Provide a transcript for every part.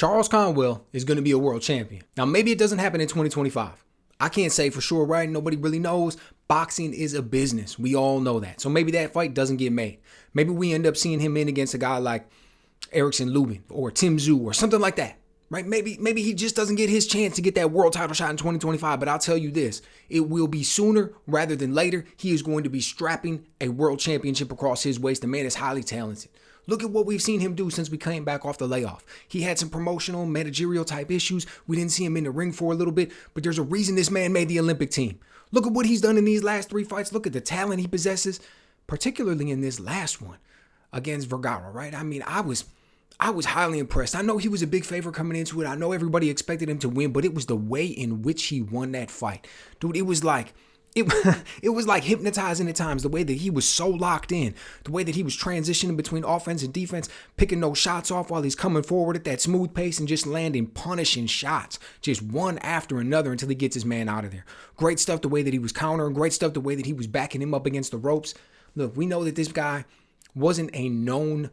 Charles Conwell is going to be a world champion. Now, maybe it doesn't happen in 2025. I can't say for sure, right? Nobody really knows. Boxing is a business. We all know that. So maybe that fight doesn't get made. Maybe we end up seeing him in against a guy like Erickson Lubin or Tim Tszyu or something like that, right? Maybe he just doesn't get his chance to get that world title shot in 2025. But I'll tell you this, it will be sooner rather than later. He is going to be strapping a world championship across his waist. The man is highly talented. Look at what we've seen him do since we came back off the layoff. He had some promotional, managerial type issues. We didn't see him in the ring for a little bit, but there's a reason this man made the Olympic team. Look at what he's done in these last 3 fights. Look at the talent he possesses, particularly in this last one against Vergara, right? I mean, I was highly impressed. I know he was a big favorite coming into it. I know everybody expected him to win, but it was the way in which he won that fight. Dude, it was like hypnotizing at times, the way that he was so locked in, the way that he was transitioning between offense and defense, picking those shots off while he's coming forward at that smooth pace and just landing punishing shots, just one after another until he gets his man out of there. Great stuff the way that he was countering, great stuff the way that he was backing him up against the ropes. Look, we know that this guy wasn't a known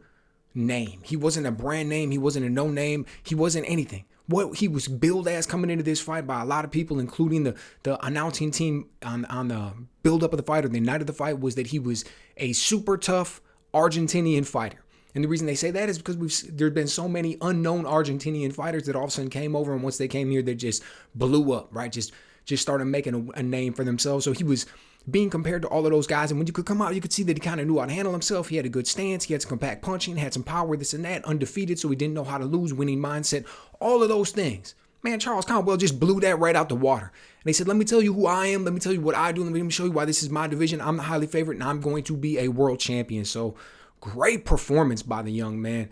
name. He wasn't a brand name. He wasn't a no name. He wasn't anything. What he was billed as coming into this fight by a lot of people, including the announcing team on the build-up of the fight or the night of the fight, was that he was a super tough Argentinian fighter. And the reason they say that is because there's been so many unknown Argentinian fighters that all of a sudden came over, and once they came here, they just blew up, right? Just started making a name for themselves. So he was being compared to all of those guys, and when you could come out, you could see that he kind of knew how to handle himself. He had a good stance, he had some compact punching, had some power, this and that, undefeated, so he didn't know how to lose, winning mindset, all of those things. Man, Charles Conwell just blew that right out the water. And they said, let me tell you who I am, let me tell you what I do, let me show you why this is my division. I'm the highly favorite, and I'm going to be a world champion. So great performance by the young man.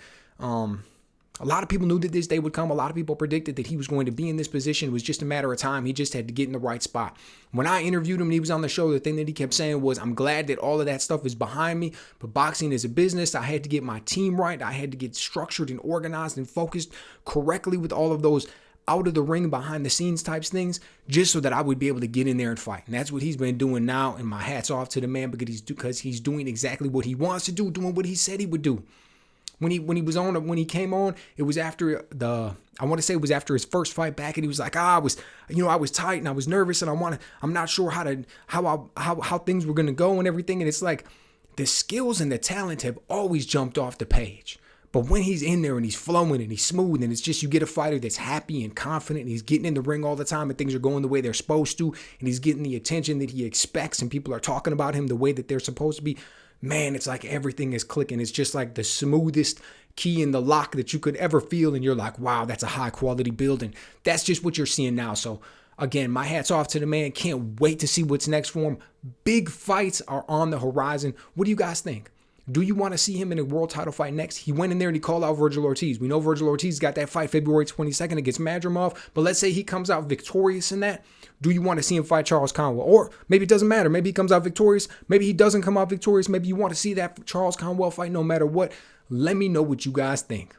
A lot of people knew that this day would come. A lot of people predicted that he was going to be in this position. It was just a matter of time. He just had to get in the right spot. When I interviewed him and he was on the show, the thing that he kept saying was, I'm glad that all of that stuff is behind me, but boxing is a business. I had to get my team right. I had to get structured and organized and focused correctly with all of those out of the ring, behind the scenes types things, just so that I would be able to get in there and fight. And that's what he's been doing now. And my hat's off to the man because he's doing exactly what he wants to do, doing what he said he would do. When he came on, it was after it was after his first fight back, and he was like, I was tight and I was nervous and I'm not sure how things were gonna go and everything. And it's like the skills and the talent have always jumped off the page. But when he's in there and he's flowing and he's smooth, and it's just, you get a fighter that's happy and confident, and he's getting in the ring all the time and things are going the way they're supposed to, and he's getting the attention that he expects, and people are talking about him the way that they're supposed to be. Man, it's like everything is clicking. It's just like the smoothest key in the lock that you could ever feel. And you're like, wow, that's a high quality build. And that's just what you're seeing now. So again, my hat's off to the man. Can't wait to see what's next for him. Big fights are on the horizon. What do you guys think? Do you want to see him in a world title fight next? He went in there and he called out Vergil Ortiz. We know Vergil Ortiz got that fight February 22nd against Madrimov, but let's say he comes out victorious in that. Do you want to see him fight Charles Conwell? Or maybe it doesn't matter. Maybe he comes out victorious. Maybe he doesn't come out victorious. Maybe you want to see that Charles Conwell fight no matter what. Let me know what you guys think.